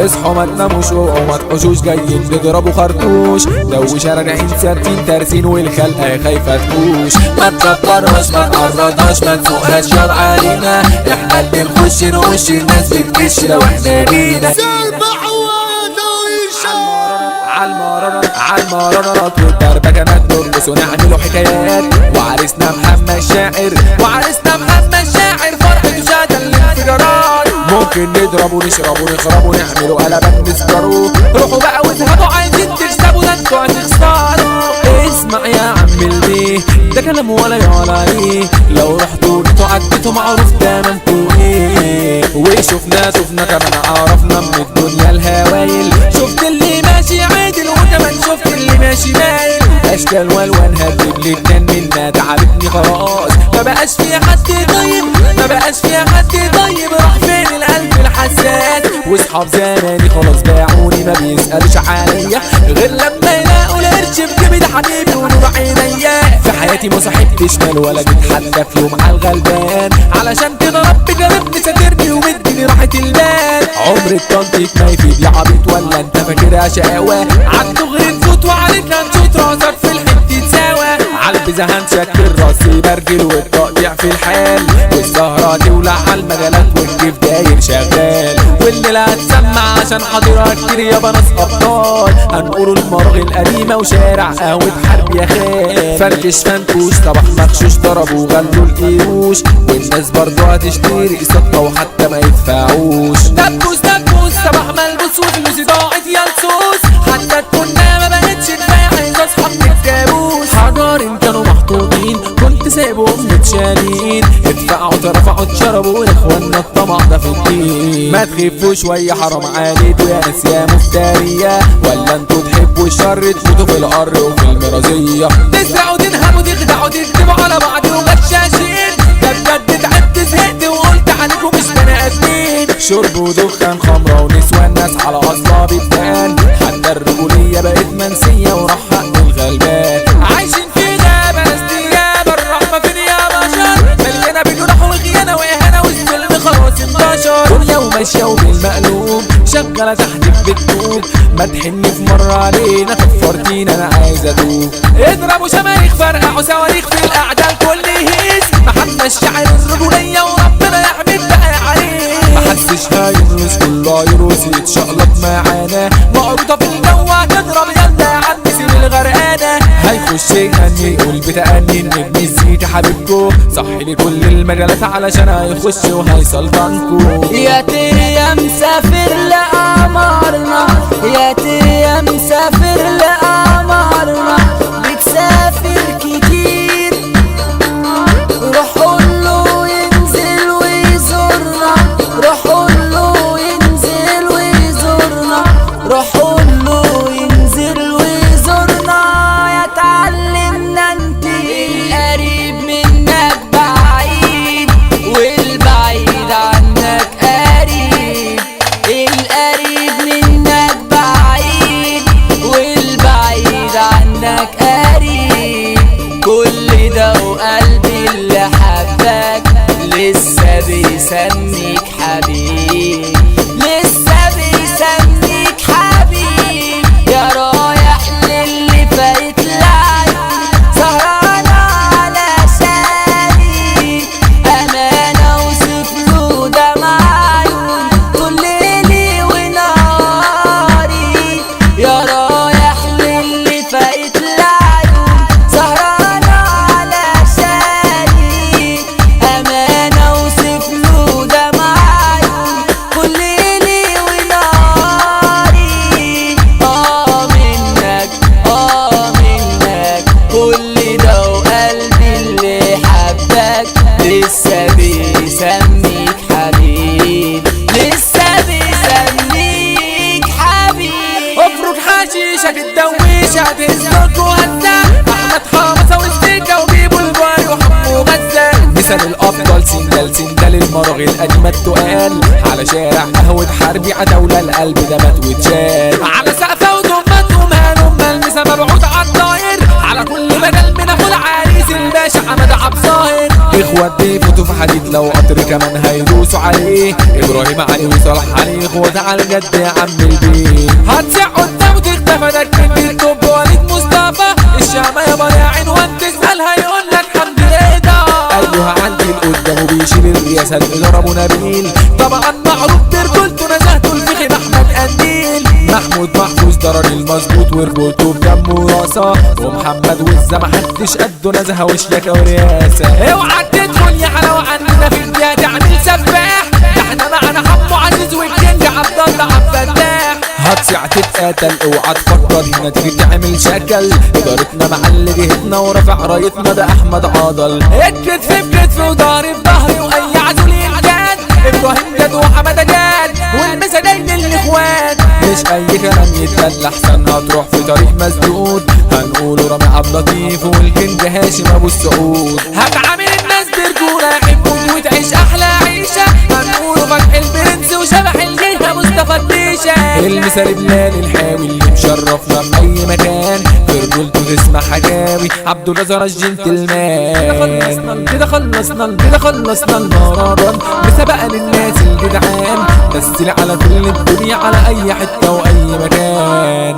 اصحوا ما تناموش وما تحوشوش جايين نضربوا خرطوش دوش راجعين ثابتين تارسين والخلقه خايفه تكوش ما تكبرهاش ما تقرضهاش ما تسوقهاش ياض علينا احنا اللي نخش نخش الناس بتكش لو احنا جينا عالمرارات والدربكنات نرقص ونعملوا حكايات وعرسنا محمد شاعر فرحته شادة الانفجارات ممكن نضرب ونشرب ونخرب ونعملوا قلبات نسكروا روحوا بقى واذهبوا عايزين تكسبوا ده انتوا هتخسروا اسمع يا عم البيه ده كلام ولا يعلى عليه لو رحتوا انتوا عديتوا معروف تمامكوا ايه وشفنا كمان عرفنا من الدنيا الهوايل شفت اللي ماشي عادل وكمان شفت اللي ماشي مايل اشكال والوان هتجيب لي اتنين منا تعبتني خلاص ما بقاش فيها حد طيب راح فين القلب الحساس واصحاب زماني خلاص باعوني ما بيسألش عليا غير لما يلاقوا القرش في جيبي ده حبيبي ونور عينيا في حياتي ما صاحبتش مال ولا جيت حتى في يوم على الغلبان علشان كده ربي جربني ساترني ومديني راحة البال عمر التنطيط ما يفيد يا عبيط ولا انت فاكرها شقاوة عالدغري تفوت وعليك هنشوط راسك في الحتة سوا عالبزة هنشكل راسي برجل والتقطيع في الحال والسهرة تولع عالمجالات والكيف داير شغال والليلة هتسمع عشان حاضرها كتير يابا ناس ابطال هنقولوا المرغ القديمة وشارع قهوة حرب يا خال فركش فنكوش صباح مخشوش ضربوا وغلوا القيوش والناس برضو هتشتري صدقة وحتى ما يدفعوش دبوس صباح ملبوس وفلوسي ضاعت يا لصوص حتى تكوننا ما بقتش كفاية عايز اصحاب الكابوس حجارين كانوا محطوطين كنت سايبهم متشالين اتفقعوا اترفعوا اتشربوا لاخوانا الطمع ده في الدين ما تخفوا شوية حرام عليكوا يا ناس يا مفترية ولا انتوا تحبوا الشر تموتوا في القر وفي المرازية تسرقوا تنهبوا تخدعوا تكتبوا على بعض وغشاشين ده بجد تعبت زهقت وقلت عليكم مش بني ادمين شرب ودخان خمرة ونسوان ناس على اصلها بتبان حتى الرجولية بقت منسية وراح حق الغلبان عايشين في غابة ناس ديابة الرحمة فين يا بشر مليانة بجرح وخيانة واهانة والظلم خلاص انتشر دنيا وماشية وبالمقلوب شغالة تحت بتدوب ما تحني في مرة علينا كفرتينا انا عايز ادوب اضربوا شماريخ فرقعوا صواريخ في القعدة الكل يهيس محمد شاعر الرجولية وربنا يحمد بقى عليه محدش هيرقص كله هيرقص يتشقلط معانا معروضة في الجو هتضرب يلا يا عم سيب الغرقانة هيخش يغني يقول بتأني النجم الزيت حبيبكو صحي لي كل المجالات علشان هيخش وهيسلطنكو يا تري يا مسافر لقمرنا يا تري يا مسافر لقمرنا بتسافر كتير روح قوله ينزل ويزورنا روح قوله ينزل ويزورنا روح قوله ينزل ويزورنا يا تعلمنا انت القريب منك بعيد والبعيد عنك قريب القريب منك بعيد والبعيد عنك قريب كل ده وقلبي اللي حبك لسه بيسميك حبيب لسه بيسميك حبيب يا رايح للي فايت العيون سهرانة على شالي أمانة وسفلو دمع عيون طول ليلي ونهاري يا رايح للي فايت العيون سهرانة على شالي أمانة وسفلو دمع عيون كل ليلي ونهاري منك كل ده وقلبي اللي حبك لسه بيسميك حبيب لسه بيسميك حبيب افرض حشيشة تتدويش هتهزك وهزة احمد حمصة والسكة وجيبوا الباري وحمو غزة مثال الافضل سندال المرغ القديمة التقال على شارع قهوة حربي عتاولة القلب ده مات واتشال على سقفة وضمات ومهانهم ملمسة مبعوث عالطاير على كل مجال من اخو العريس الباشا حمد عبد ظاهر اخوات بيفوتوا في حديد لو قطر كمان هيدوسوا عليه. ابراهيم علي وصالح علي اخوات على الجد يا عم البيه. هتسع قدامه تختفى ده الكينج التوب وليد مصطفى. الشامة يا بني عنوان تسأل هيقول لك حمد رضا. ايوه عندي القدام وبيشيل الرئاسة الإدارة ابو نبيل. طبعا معروف برجولته نزهته الفخم احمد قنديل. محمود محفوظ ضرر المظبوط ورجولته بدمه راسه. ومحمد وزة محدش قده نزهة وشياكة ورياسة. اوعى تدخل يا حلاوة عندنا في الدنيا تعمل سفاح. ده احنا معانا حمو عزيز والكينج عبد الله عبد الفتاح. هتصيع تتقاتل اوعى تفكر هنا تيجي تعمل شكل. ادارتنا مع اللي جهتنا ورفع رايتنا ده احمد عضل. الكتف بكتف وضهري في ضهري واي عزول ينجاد. ابراهيم جاد وحماده جاد والمسدين للاخوان. مش اي كلام يتقال احسن هتروح في طريق مسدود. هنقوله رامي عبد اللطيف والكينج هاشم ابو السعود. هتعامل الناس برجوله يحبوك وتعيش احلى عيشه. هنقوله فتح البرنس وشبح الجيهه مصطفى الديشه. المثال بلال الحاوي اللي مشرفنا في اي مكان. في رجولته تسمع حكاوي عبد الرزاق الجنتلمان. كده خلصنا المهرجان بسبق للناس الجدعان. بس على كل الدنيا على اي حته واي مكان.